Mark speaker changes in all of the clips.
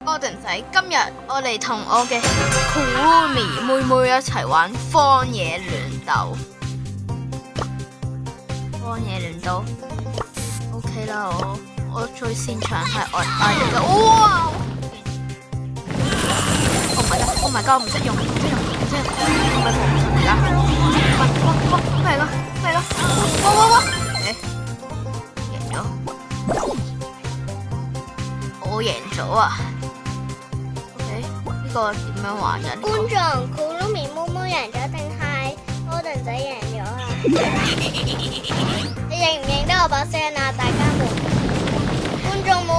Speaker 1: Gordon 仔，今日我嚟同我嘅 Kurumi 妹妹一齊玩荒野亂鬥。荒野亂鬥 ，OK 啦，我最擅長係我嘅，哇 ！Oh my god！ 我唔識用，唔識用，唔係防身嚟㗎，咩嚟㗎？咩嚟㗎？哇！贏咗，我贏咗啊！呢個點樣玩㗎？
Speaker 2: 觀眾 Kurumi 妹妹贏咗定係 Gordon 仔贏咗啊？你認唔認得我把聲啊？大家們，觀眾們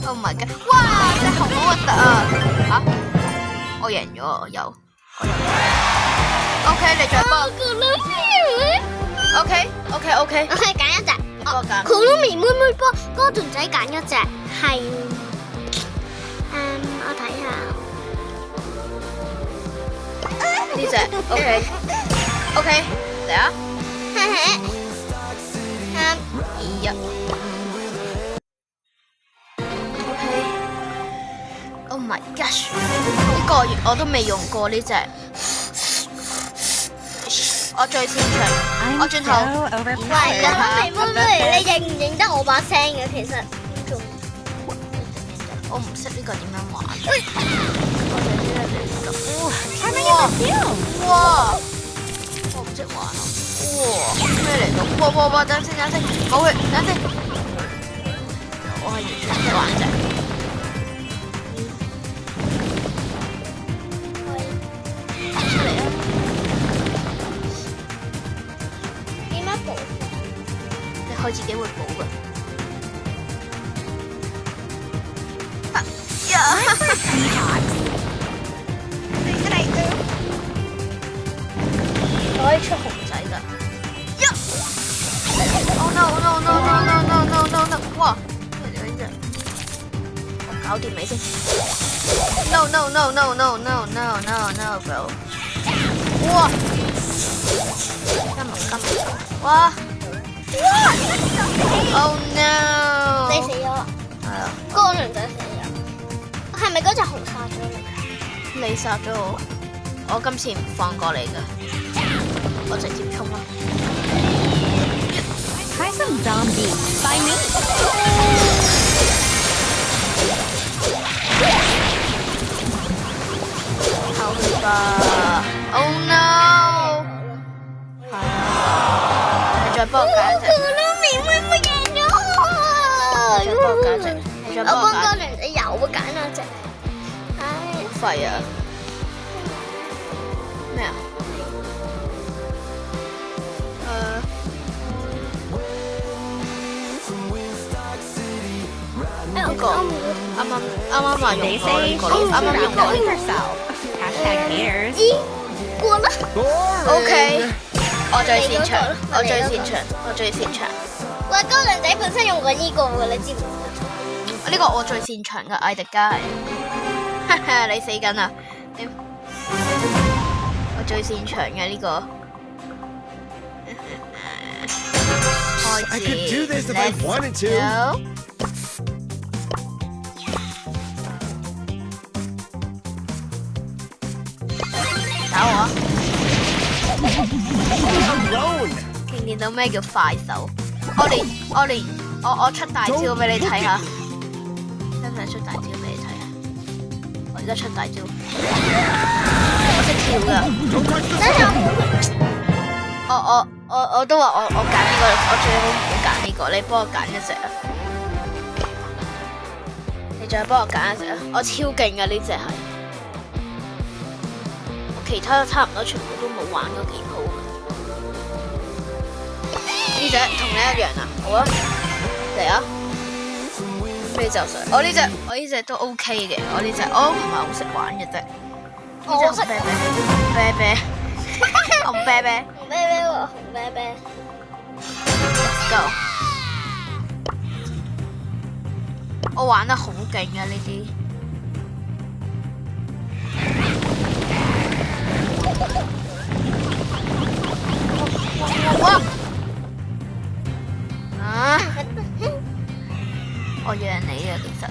Speaker 1: ！Oh my god！ 哇！隻熊好核突啊！嚇！我贏咗啊！又我贏咗。OK， 你再幫。OK，
Speaker 2: 我係揀一隻。
Speaker 1: 我揀。
Speaker 2: Kurumi 妹妹幫 Gordon 仔揀一隻係。我睇下
Speaker 1: 呢隻 OK 嚟啊
Speaker 2: 3、
Speaker 1: 2、1 OK Oh my gosh 呢個我都未用過呢隻，我最擅長我轉頭
Speaker 2: 喂，Kurumi 妹妹，你認唔認得我把聲嘅？其實
Speaker 1: 我唔識呢個點樣玩。哇！我唔識玩啊！哇！咩嚟㗎？哇！等陣，冇嘅，等陣。我係完全唔識玩啫。出嚟啊！
Speaker 2: 點樣補？
Speaker 1: 你可以自己會補㗎。可以出熊仔㗎。Oh no！ 哇！咩嚟㗎呢隻？我搞掂你先。No bro！ 哇！今日哇 ！Oh no！
Speaker 2: 你死咗啦！
Speaker 1: 係啊。
Speaker 2: Gordon仔死咗。係咪嗰隻熊殺咗你？
Speaker 1: 你殺咗我，我今次唔放過你㗎。我直接衝啦
Speaker 3: Try some zombie by me.
Speaker 1: 好吧 Oh no 係啊，你再幫我揀一隻。
Speaker 2: Kurumi 妹妹贏咗啊！
Speaker 1: 你再幫我揀一隻，你再幫我揀。
Speaker 2: 我幫 Gordon 仔又揀一隻。
Speaker 1: 好廢啊！咩啊？呢個啱話用
Speaker 3: They
Speaker 1: 過
Speaker 3: say
Speaker 1: 呢個咯，啱用過呢
Speaker 3: outdoing
Speaker 1: 個。
Speaker 3: herself. Hashtag haters.
Speaker 2: 過啦。
Speaker 1: OK， 我最擅長。
Speaker 2: 喂，Gordon仔本身用過呢個喎，你知唔知？
Speaker 1: 呢個我最擅長嘅艾迪加係，哈哈，你死緊啊！我最擅長嘅呢個。開始 ，Let's go。打我啊！見到咩叫快手？我出大招俾你睇下，使唔使出大招俾你睇啊？我而家出大招，我識跳㗎。我都話我揀呢個，我最好唔好揀呢個，你幫我揀一隻啊！你再幫我揀一隻啊！我超勁㗎呢隻係，我其他差唔多全部都冇玩過幾鋪㗎。呢隻同你一樣啊，好啊，嚟啊！飛就水，我呢隻都 OK 嘅，我呢隻我唔係好識玩嘅啫。
Speaker 2: 我識
Speaker 1: 啤啤，紅啤啤
Speaker 2: 紅啤啤喎，紅啤啤。
Speaker 1: Let's go！ 我玩得好勁啊呢啲。哇！啊！我讓你啊，其實。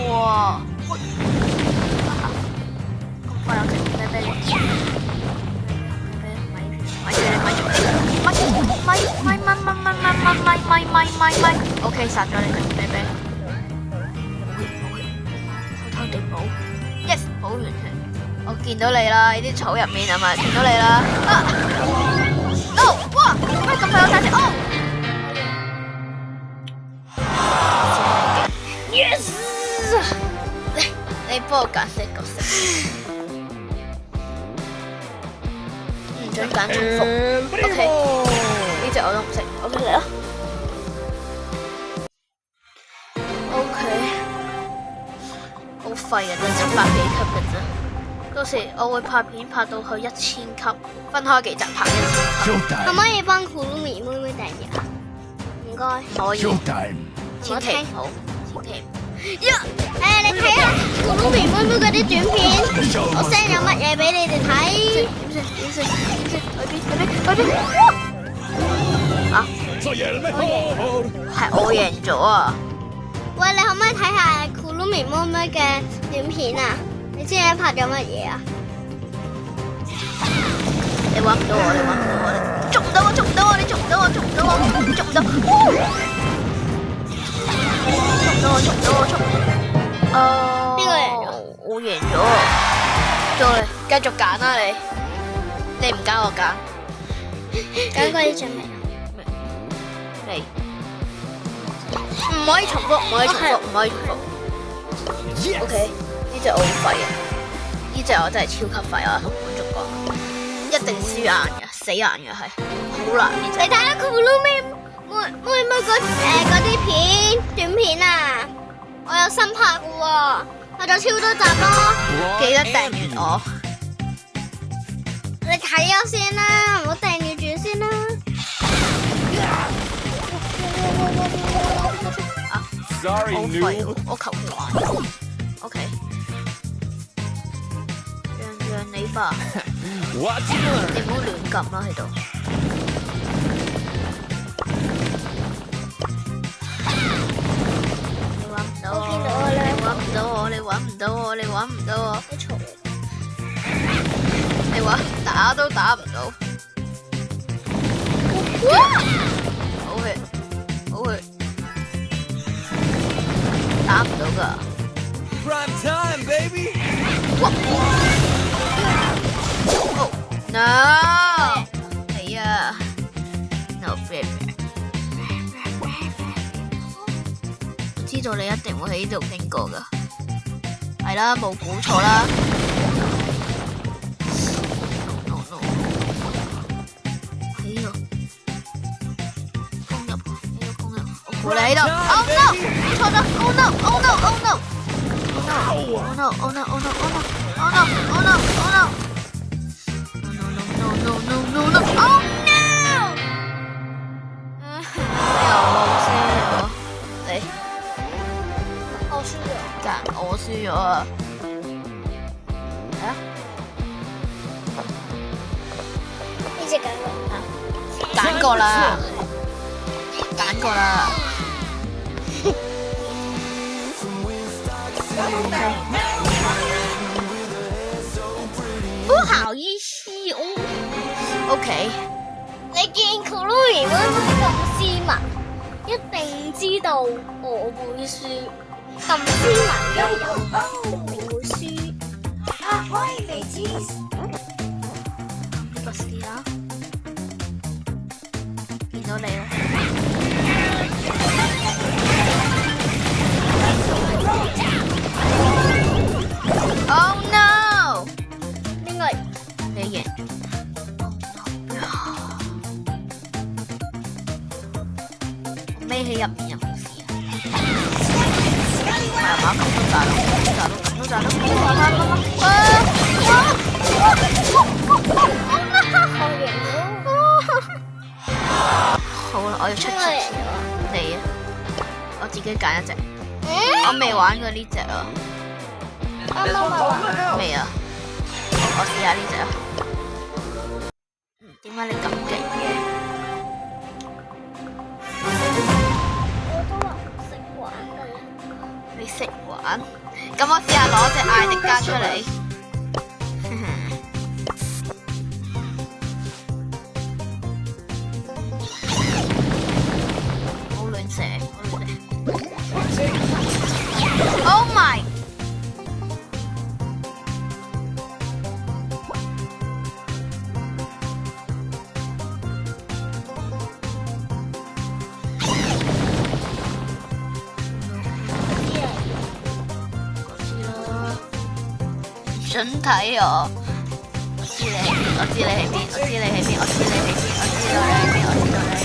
Speaker 1: 哇！咁快有隻啤啤咪，OK 殺咗你隻啤啤。偷偷地補 ，yes 補完佢。我見到你啦，呢啲草入面係咪？見到你啦。No！ 哇！點解咁快有大隻？哦 ！Yes！ 你幫我揀隻角色，唔准揀重複。OK， 呢隻我都唔識。OK 嚟啦。OK， 好廢啊，得700幾級嘅啫。到時我會拍片拍到去1000級，分開幾集拍1000級。
Speaker 2: 可唔可以幫庫魯咪妹妹訂嘢啊？唔該。
Speaker 1: 可以。千祈唔好，千祈。
Speaker 2: 你睇下庫魯咪妹妹嗰啲短片，我 send 有乜嘢俾你哋睇？
Speaker 1: 去邊？啊！係我贏咗啊！
Speaker 2: 喂，你可唔可以睇下庫魯咪妹妹嘅短片啊？你知你拍咗乜嘢啊？
Speaker 1: 你揾唔到我，你捉唔到我，你捉唔到我。邊
Speaker 2: 個贏咗？
Speaker 1: 我贏咗。做嚟，繼續揀啦你唔揀我揀。
Speaker 2: 揀嗰啲獎未？
Speaker 1: 未。唔可以重複。OK， 呢隻我好廢啊！呢隻我真係超級廢啊！同觀眾講，一定輸硬嘅，死硬嘅係，好難呢隻。
Speaker 2: 你睇下庫魯咪妹嗰啲短片啊！我有新拍嘅喎，拍咗超多集咯。
Speaker 1: 記得訂閱我。
Speaker 2: 你睇咗先啦，唔好訂閱住先啦。
Speaker 1: Sorry， 好廢喎，我求其玩。OK， 讓你吧。你唔好亂撳啦喺度。你揾唔到我。你打都打唔到。好血。打唔到㗎。
Speaker 4: Prime time, baby.
Speaker 1: No！ 係啊 ，no baby。我知道你一定會喺呢度經過㗎，係啦，冇估錯啦。No！ 喺呢度，攻入，我估你喺度。Oh no！ 錯咗 ！Oh no！Oh no！Oh no！Oh no！Oh no！Oh no！Oh no！我輸咗啊！係啊，
Speaker 2: 呢隻揀
Speaker 1: 過啦。不好意思，OK。
Speaker 2: 你見庫魯咪妹妹咁斯文，一定知道我會輸。咁斯文嘅人一定會輸。
Speaker 1: 呢個試啦，見到你啦。Oh no！
Speaker 2: 邊個？
Speaker 1: 你贏。我孭喺入面有冇事啊？係嘛？咁都賺到。好啦，我要出錢。你啊，我自己揀一隻。我未玩過呢隻啊。未啊？我試下呢隻啊。點解你咁勁嘅？識玩。咁我試下攞隻艾迪加出嚟。好亂射，好亂射。Oh my！想睇我，我知你喺邊，我知你喺邊，我知你喺邊，我知你喺邊，我知道你喺邊，我知道你喺邊。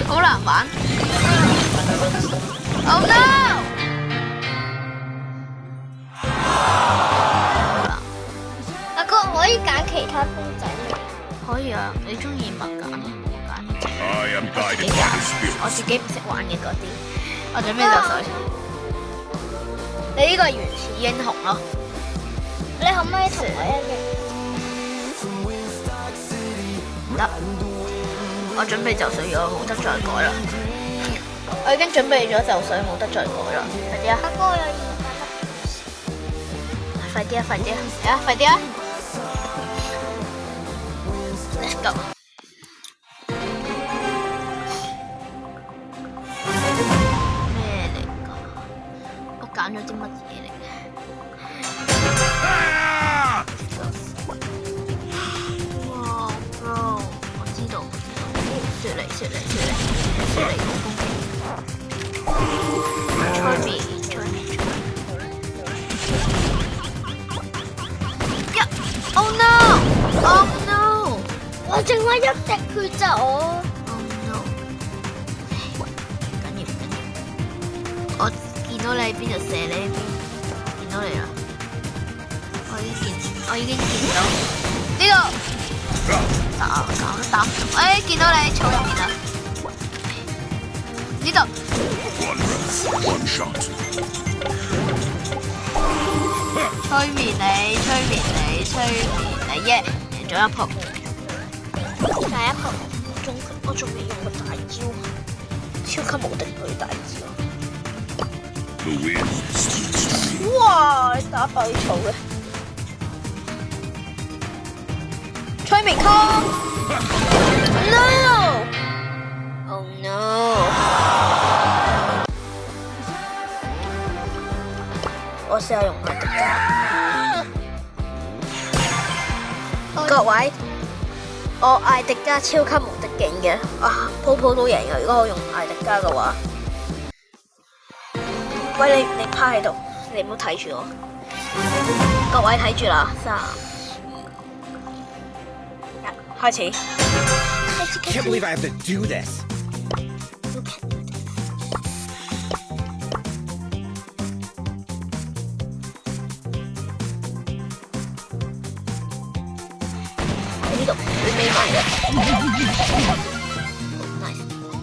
Speaker 1: 好難玩。Oh no！
Speaker 2: 阿哥可以揀其他公仔未？
Speaker 1: 可以啊，你中意咪揀咯，我揀呢隻。
Speaker 5: I am
Speaker 1: 我自己
Speaker 5: guided by
Speaker 1: 揀
Speaker 5: the spirit.
Speaker 1: 我自己唔識玩嘅嗰啲。我準備就水。你呢個係原始英雄咯。
Speaker 2: 你可唔可以同我一樣？
Speaker 1: 得，我準備就水咗，冇得再改啦。我已經準備咗就水，冇得再改啦。快啲啊！
Speaker 2: 阿哥有
Speaker 1: 快啲啊！快啲啊！嚟啊！快啲啊 ！Let's go！ 咩嚟㗎？我揀咗啲乜嘢嚟嘅？
Speaker 5: Ah!
Speaker 1: 哇 ，bro！ 我知道，雪梨好攻擊。催眠。Oh no！Oh no！
Speaker 2: 我剩翻一滴血咋我。
Speaker 1: Oh no！ 緊要。我見到你喺邊就射你喺邊，見到你啦。我已經見到呢度。打。哎，見到你草入面啦。呢度。
Speaker 5: One shot.
Speaker 1: 催眠你耶！贏咗一鋪。
Speaker 2: 第一個我仲未用過大招，超級無敵巨大招。
Speaker 5: The wind speaks to me.
Speaker 2: 哇！你打爆啲草嘅。
Speaker 1: 催眠空 ！No！Oh no！ 我試下用艾迪加。各位，我艾迪加超級無敵勁嘅，啊，鋪都贏嘅。如果我用艾迪加嘅話，喂你趴喺度，你唔好睇住我。各位睇住啦，3、2、1，開始。
Speaker 4: Can't believe I have to do this.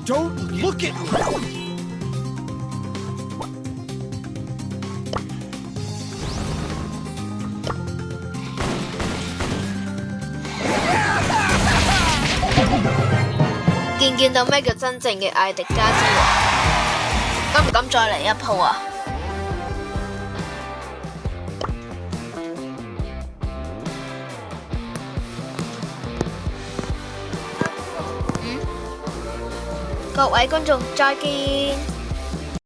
Speaker 4: Don't look at me.
Speaker 1: 見到咩叫真正嘅艾迪加之王？敢唔敢再嚟一鋪啊？各位觀眾再見。